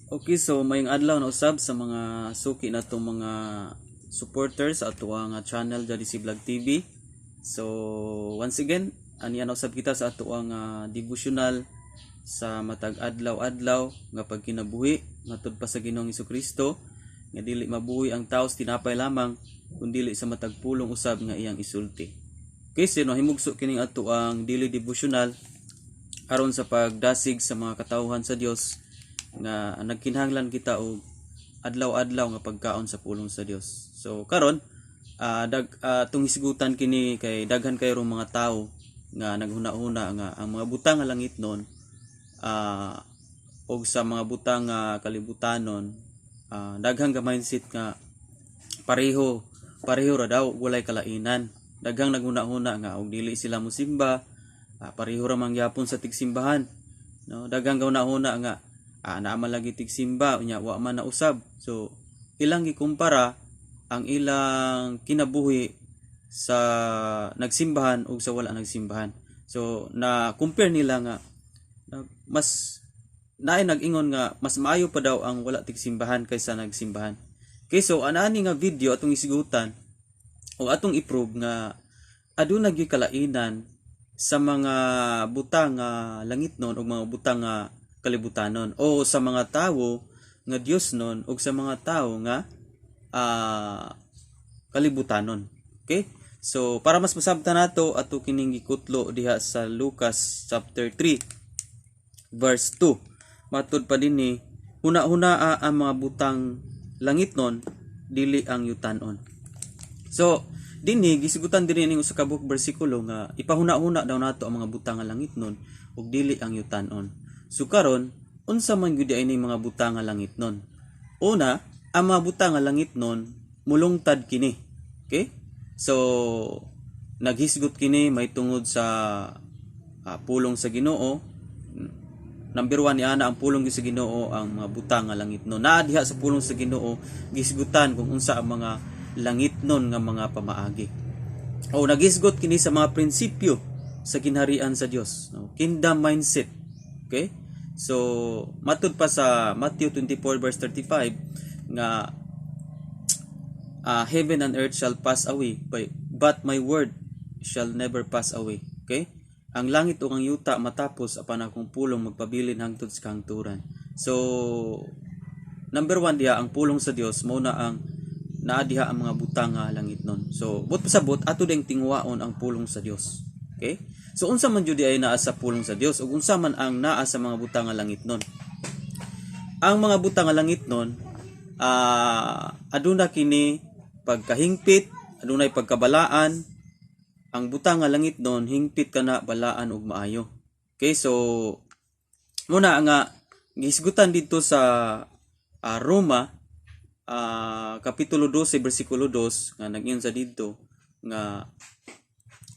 Okay, so mayong adlaw na usab sa mga suki na itong mga supporters sa ato ang channel dyan si Vlog TV. So once again, ani na usab kita sa ato ang devotional sa matag adlaw-adlaw nga pagkinabuhi ngatod pa sa Ginoong Hesukristo nga dili mabuhi ang tawo sa tinapay lamang kundi sa matag pulong usab nga iyang isulti. Okay, so himugso kining ato ang daily devotional aron sa pagdasig sa mga katawhan sa Dios nga nagkinahanglan kita og adlaw-adlaw nga pagkaon sa pulong sa Dios. So karon tung hisgutan kini kay daghan kayo mga tawo nga naghuna-huna nga ang mga butang nga langitnon og sa mga butang nga kalibutanon daghang ka mindset nga pareho ra daw walay kalainan. Daghang naghuna-huna nga og dili sila mosimba pareho ra man gyapon sa tigsimbahan, no? Daghang kauna-huna nga naa man lagi tigsimba unya wa man na usab. So ilang gikumpara ang ilang kinabuhi sa nagsimbahan ug sa wala nagsimbahan. So na compare nila nga mas naay nag-ingon nga mas maayo pa daw ang wala tigsimbahan kaysa nagsimbahan. Okay, so anani nga video atong isigutan o atong i-prove nga aduna gyud kalainan sa mga butang nga langitnon o mga butang nga kalibutanon o sa mga tawo nga Dios non o sa mga tawo nga kalibutanon. Okay? So para mas masabtan nato ato kining gikutlo diha sa Lucas chapter 3 verse 2. Matud pa dinhi huna-hunaa ang mga butang langitnon dili ang yutanon. So dinhi gisigutan dinhi ning usa ka buok bersikulo nga ipahuna-huna daw nato ang mga butang nga langitnon ug dili ang yutanon. So karon unsa man gyud ay ning mga butang nga langitnon? Una, ang mga butang nga langitnon mulungtad kini. Okay? So naghisgot kini may tungod sa pulong sa Ginoo. Number 1 ni ana ang pulong sa Ginoo ang mga butang nga langitnon. Naa diha sa pulong sa Ginoo gisgutan kung unsa ang mga langitnon nga mga pamaagi. O naghisgot kini sa mga prinsipyo sa ginharian sa Dios, no? Kingdom mindset. Okay? So matud pa sa Matthew 24 verse 35 nga heaven and earth shall pass away but my word shall never pass away. Okay? Ang langit ug ang yuta matapos apan akong pulong magpabilin hangtod sa kahangturan. So number 1 diha ang pulong sa Dios mao na ang naa diha ang mga butang nga langitnon. So but pasabot ato ding tingwaon ang pulong sa Dios. Okay? So unsa man jud ay naa sa pulong sa Dios ug unsa man ang naa sa mga butang nga langitnon? Ang mga butang nga langitnon aduna kini pagkahingpit, adunay pagkabalaan. Ang butang nga langitnon hingpit kana balaan ug maayo. Okay? So muna nga gisgutan dito sa Roma kapitulo 12 bersikulo 2 nga nag-ingon sa dito nga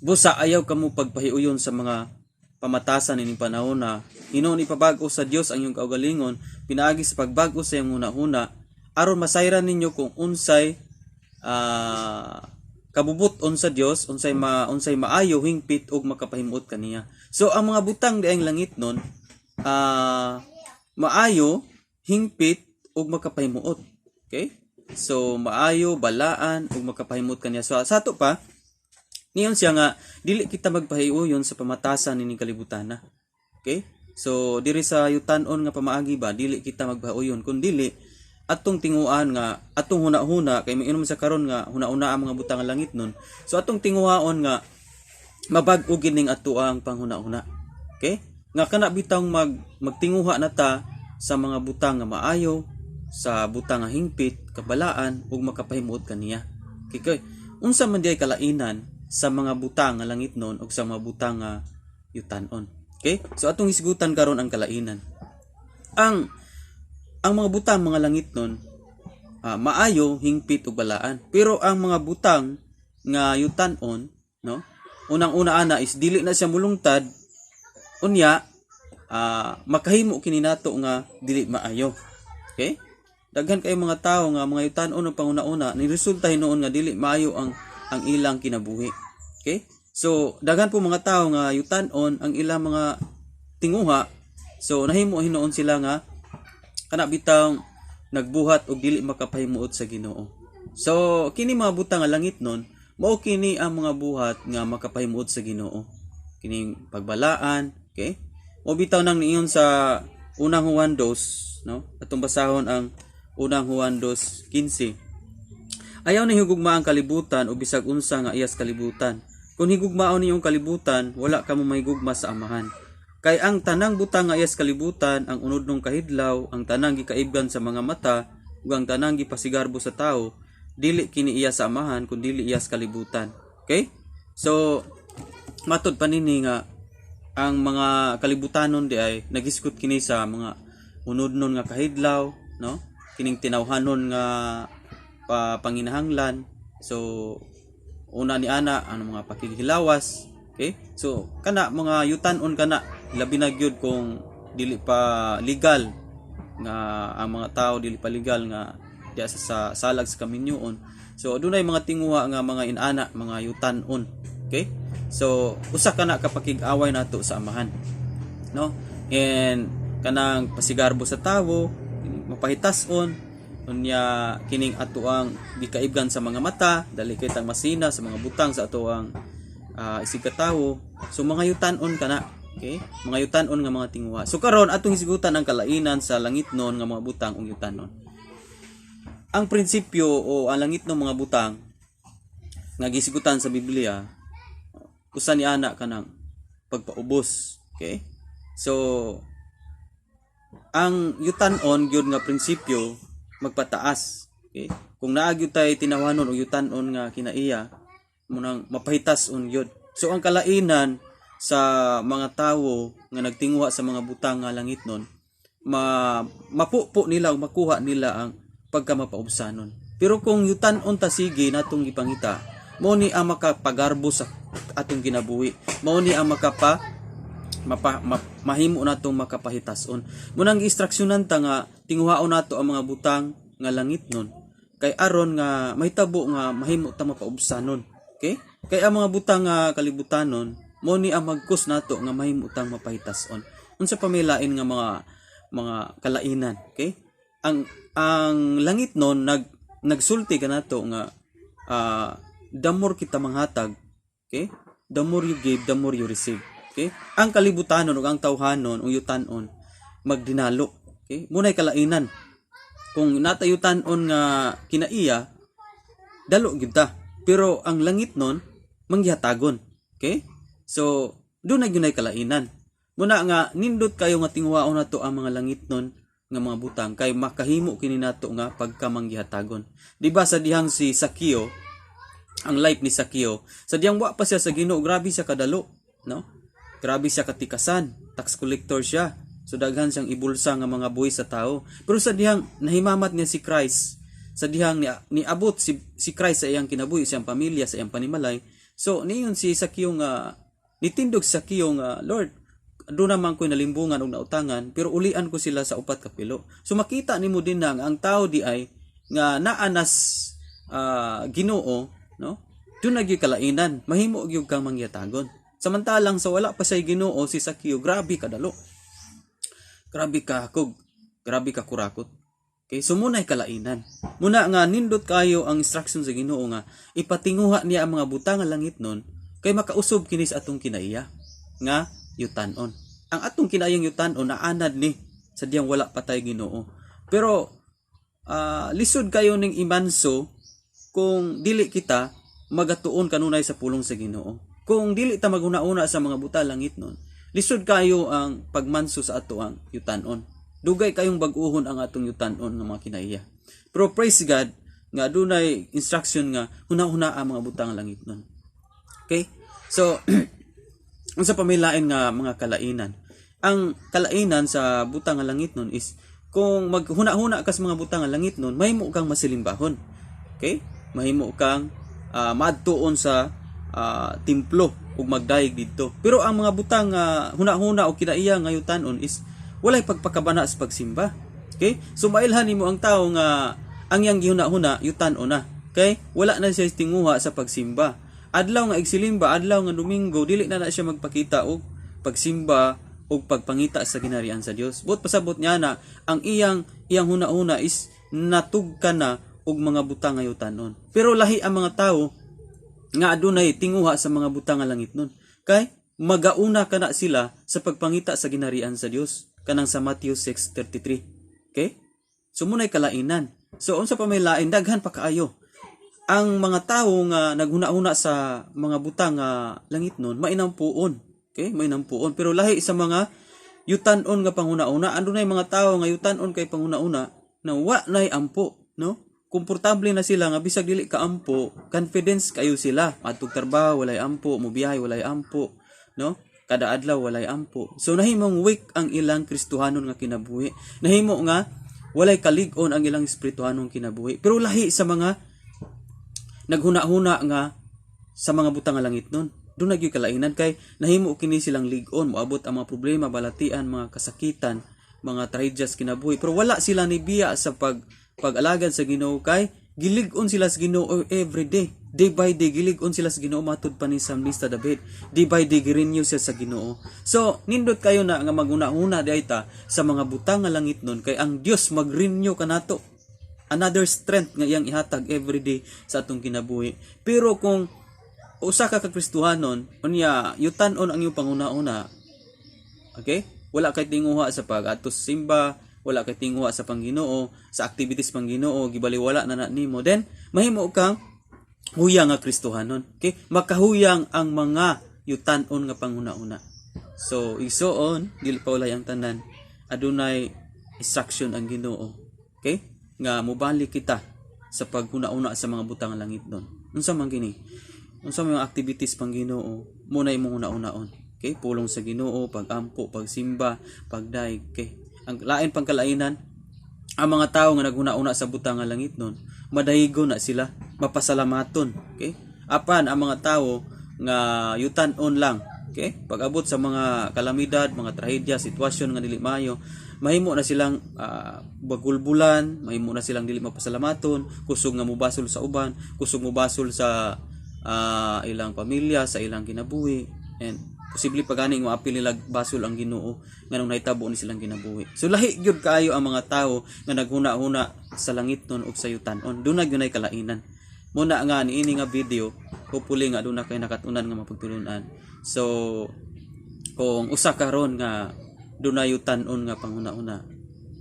busa ayaw kamo pagpahiuyon sa mga pamatasan ining panahon na hinuon ipabago sa Dios ang iyong kaugalingon pinaagi sa pagbago sa iyong hunahuna aron masayran ninyo kung unsay kabubuton sa Dios unsay maayo hingpit ug makapahimuot kaniya. So ang mga butang diayng langitnon maayo hingpit ug makapahimuot. Okay? So maayo balaan ug makapahimuot kaniya. So sa ato pa niyon siya nga dili kita magpahiuyon sa pamatasan nining kalibutan na. Okay? So diri sa yutanon nga pamaagi ba dili kita magpahiuyon kun dili atong tinguan nga atong huna-huna kay mainom sa karon nga huna-una ang mga butang nga langitnon. So atong tinguhaon nga mabag-o gining ato ang panghuna-huna. Okay? Nga kana bitang magtinguha na ta sa mga butang nga maayo, sa butang nga hingpit, kabalaan ug makapahimuot kaniya. Okay? Unsa man diay kalainan sa mga butang nga langitnon ug sa mga butang nga yutanon. Okay? So atong hisgutan karon ang kalainan. Ang mga butang mga langitnon maayo, hingpit ug balaan. Pero ang mga butang nga yutanon, no? Unang-una ana is dili na siya mulungtad. Unya makahimo kini nato nga dili maayo. Okay? Daghan kay mga tawo nga mga yutanon ang panguna-una ni resulta hinuon nga dili maayo ang ilang kinabuhi. Okay? So daghan po mga tawo nga yutanon ang ilang mga tinguha. So nahimo hinuon sila nga kana bitaw nagbuhat og dili makapahimuot sa Ginoo. So kini mga butang nga langit nun, mao kini ang mga buhat nga makapahimuot sa Ginoo. Kining pagbalaan, okay? O bitaw nang niingon sa unang Juan 2, no? Atong basahon ang unang Juan 2:15. Ayaw ni higugma ang kalibutan o bisag unsa nga iyas kalibutan. Kung higugmaon niyong kalibutan, wala ka mo mahigugma sa Amahan. Kay ang tanang butang nga iyas kalibutan, ang unod ng kahidlaw, ang tanang gikaibgan sa mga mata, ug ang tanang gipasigarbo sa tao, dili kini iya sa Amahan, kun dili iyas kalibutan. Okay? So, matod panini nga ang mga kalibutanon di ay nagiskot kini sa mga unod-non nga kahidlaw, no? Kining tinawhanon nga panginahanglan. So, una ni ana ang mga pakighilawas. Okay? So, kana mga yutan-on kana labi na gyud kung dili pa legal nga ang mga tao dili pa legal nga diya sa salag sa kaminyoon. So adunay mga tinguha nga mga inana, mga yutan-on. Okay? So usa kana ka pakig-away nato sa Amahan. No? And kanang pasigarbo sa tawo, mapahitason unya kining atoang gikaibgan sa mga mata, dali kitang masina sa mga butang sa atoang isig katawo. So mga yutan-on kana. Okay? Mga yutan-on nga mga tinguha. So karon atong hisigutan ang kalainan sa langitnon nga mga butang ug yutan-on. Ang prinsipyo o ang langitnon mga butang nga gisigutan sa Biblia, usa ni ana kanang pagpaubos. Okay? So ang yutan-on gyud nga prinsipyo magpataas. Okay? Kung naa gyud tay tinawhanon o yutan-on nga kinaiya, munang mapahitas-on gyud. So ang kalainan sa mga tawo nga nagtinguha sa mga butang nga langitnon, mapupo nila o makuha nila ang pagka mapaubsanon. Pero kung yutan-on ta sige natong gipangita, mao ni ang makapagarbo sa atong kinabuhi. Mao ni ang mahimo natong makapahitason. Munang gi-instruksyonan ta nga tinguhaon nato ang mga butang nga langitnon kay aron nga mahitabo nga mahimo ta mapaubsanon. Okay? Kay ang mga butang nga kalibutanon mo ni ang magkus nato nga mahimutang mapahitason. Unsa pa may lain nga mga kalainan, okay? Ang langit non nagsulti kanato nga the more kita manghatag, okay? The more you give, the more you receive. Okay? Ang kalibutanon ug ang tawhanon ug yutan-on magdinalo, okay? Munay kalainan. Kung natayutan-on nga kinaiya, dalo gyud ta. Pero ang langit non manggihatagon, okay? So, doon na ginay kalainan. Muna nga, nindot kayo nga tingwaon na to ang mga langit nun nga mga butang, kay makahimo kini nato nga pagkamanggihatagon. Diba sa dihang si Sakio, ang life ni Sakio, sa dihang wa pa siya sa Ginoo, grabe siya kadalo, no? Grabe siya katikasan, tax collector siya. So daghan siyang ibulsa nga mga buhi sa tao. Pero sa dihang nahimamat niya si Christ, sa dihang niabot si Christ sa iyang kinabuhi, sa iyang pamilya, sa iyang panimalay, so niyon si Sakio nga nitindog sa Sakio nga, Lord, doon naman ko'y nalimbungan o nautangan, pero ulian ko sila sa 4 kapilo. So makita nimo din na ang tao di ay nga naanas Ginoo, no? Doon nagyoy kalainan, mahimo gyud kang mangyatagon. Samantalang sa wala pa say Ginoo si Sakio, grabe kadalo. Grabe ka hakog, grabe ka kurakot. Okay, so muna'y kalainan. Muna nga nindot kayo ang instruction sa Ginoo nga ipatinguha niya ang mga butang nga langit nun kay makausob kini sa atong kinaiya nga yutan-on. Ang atong kinaiyang yutan-on naanad ni sa diyang wala pa tay Ginoo. Pero lisod kayo ning imanso kung dili kita magatuon kanunay sa pulong sa Ginoo. Kung dili ta maguna-una sa mga buta langit nun, lisod kayo ang pagmanso sa ato ang yutan-on. Dugay kayong bag-uhon ang atong yutan-on nga mga kinaiya. Pero praise God nga dunay instruction nga huna-huna ang mga butang langit nun. Okay? So, unsa pa may lain nga mga kalainan. Ang kalainan sa butang nga langit nun is kung maghuna-huna ka sa mga butang nga langit nun, mahimo kang masilimbahon. Okay? Mahimo kang maadtuon sa templo ug magdayeg didto. Pero ang mga butang nga huna-huna o kinaiya nga yutan-on is walay pagpakabana sa pagsimba. Okay? So mailhan nimo ang tao nga ang yang gihuna-huna yutan-on na. Okay? Wala na siya tinguha sa pagsimba. Adlaw nga igsilimba, adlaw nga Domingo, dili na siya magpakita og pagsimba ug pagpangita sa ginharian sa Dios. But pasabot niya na ang iyang huna-huna is natugkan na og mga butang nga yutanon. Pero lahi ang mga tawo nga adunay tinguha sa mga butang nga langit nun. Kay magauna kana sila sa pagpangita sa ginharian sa Dios kanang sa Matthew 6:33. Okay? So munay kalainan. So unsa pa may lain daghan pa kaayo. Ang mga tawo nga naghuna-huna sa mga butang nga langit nun mainampuon. Okay? Mainampuon. Pero lahi sa mga yutan-on nga panghuna-una, andunay mga tawo nga yutan-on kay panghuna-una na wa nay ampo, no? Komportable na sila nga bisag dili ka ampo, confidence kayo sila. Matug trabaho walay ampo, mobiyahe walay ampo, no? Kada adlaw walay ampo. So nahimong weak ang ilang Kristohanon nga kinabuhi. Nahimo nga walay kalig-on ang ilang espirituhanong kinabuhi. Pero lahi sa mga naghuna-huna nga sa mga butang nga langit nun. Doon nagyoy kalainan kay nahimo kini silang lig-on, moabot ang mga problema, balatian, mga kasakitan, mga trahedyas kinabuhi. Pero wala sila ni biya sa pag-alagad sa Ginoo kay gilig-on sila sa Ginoo every day. Day by day gilig-on sila sa Ginoo matud pa ni Psalmista David. Day by day girenew siya sa Ginoo. So nindot kayo na nga maguna-una dayta sa mga butang nga langit nun kay ang Dios mag-renew kanato. Another strength nga iyang ihatag every day sa atong kinabuhi. Pero kung usa ka Kristohanon, unya yutan-on ang iyong panguna-una. Okay? Wala kay tinguha sa pag-atos simba, wala kay tinguha sa Pangginoo, sa activities Pangginoo, gibaliwala na nimo. Then mahimo kang huyang nga Kristohanon. Okay? Makahuyang ang mga yutan-on nga panguna-una. So igsoon, dili pa walay ang tanan, adunay instruction ang Ginoo. Okay? Nga mubalik kita sa paghuna-una sa mga butang langit doon. Unsa man gini? Unsa mga activities pang Ginoo, muna imong una-unaon. Okay? Pulong sa Ginoo, pagampo, pagsimba, pagdaig. Okay? Ang lain pang kalainan, ang mga tawo nga naghuna-una sa butang nga langit noon, madahigo na sila, mapasalamaton. Okay? Apan ang mga tawo nga yutan-on lang, okay? Pag-abot sa mga kalamidad, mga trahedya, sitwasyon nga dili maayo, mahimo na silang bagulbulan, mahimo na silang dili mapasalamaton, kusog nga mubasol sa uban, kusog mubasol sa ilang pamilya, sa ilang kinabuhi, and posible pa ganing maapil nila basol ang Ginoo nganong nahitabo ni silang kinabuhi. So lahi gyud kaayo ang mga tawo nga naghuna-huna sa langit nun ug sa yutan-on. Dunay gunay kalainan. Muna nga niini nga video, hopefully nga aduna kay nakatunan nga mapagtulunan. So kung usa karon nga dunay yutan-on nga panghuna-una.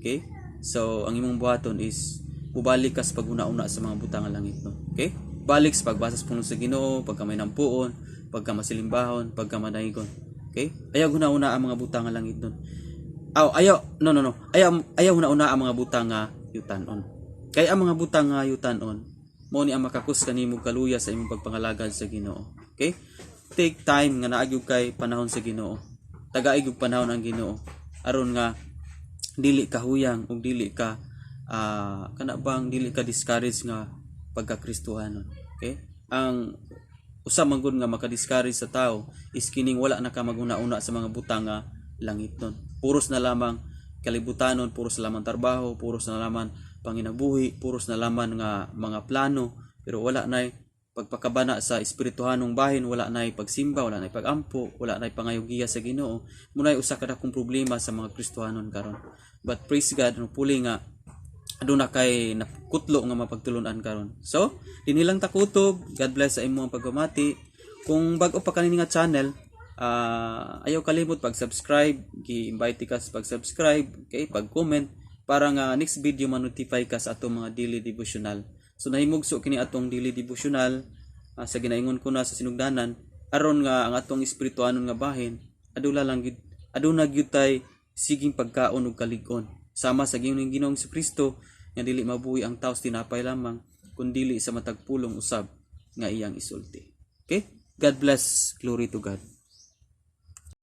Okay? So ang imong buhaton is mubalik ka sa paghuna-una sa mga butang nga langit no. Okay? Balik sa pagbasa sa pulong sa Ginoo, pagka may nampuon, pagka masilimbahon, pagka madahigon. Okay? Ayaw huna-una ang mga butang nga langit nun. Ayaw huna-una ang mga butang nga yutan-on. Kaya ang mga butang nga yutan-on, mao ni ang makakus kanimo kaluya sa imong pagpangalagad sa Ginoo. Okay? Take time nga naagyo kay panahon sa Ginoo. Tagaig og panahon ang Ginoo aron nga dili ka huyang ug dili ka dili ka discourage nga pagka-Kristohanon. Okay? Ang usa man gud nga maka-discourage sa tao is kining wala na ka maguna-una sa mga butang nga langit nun. Puros na lamang kalibutanon, puros na lamang trabaho, puros na lamang panginabuhi, puros na lamang nga mga plano, pero wala nay pagpakabana sa espirituhanong bahin, wala nay pagsimba, wala nay pagampo, wala nay pangayogiya sa Ginoo. Munay usa ka dakong problema sa mga Kristohanon karon. But praise God, puli nga aduna kay nakutlo nga mapagtulunan karon. So, dinilang takutob. God bless sa imong pagpamati. Kung bag-o pa kanini nga channel, ayaw kalimot pag-subscribe, gi-invite ka sa pag-subscribe, okay, pag-comment para nga next video ma-notify ka sa atong mga daily devotional. So nahimugso kini atong daily devotional sa ginaingon ko na sa sinugdanan aron nga ang atong espirituhanon nga bahin aduna gyud tay siging pagkaon ug kalig-on sama sa Ginoong Kristo nga dili mabuhi ang tawo sa tinapay lamang kundi sa matag pulong usab nga iyang isulti. Okay? God bless. Glory to God.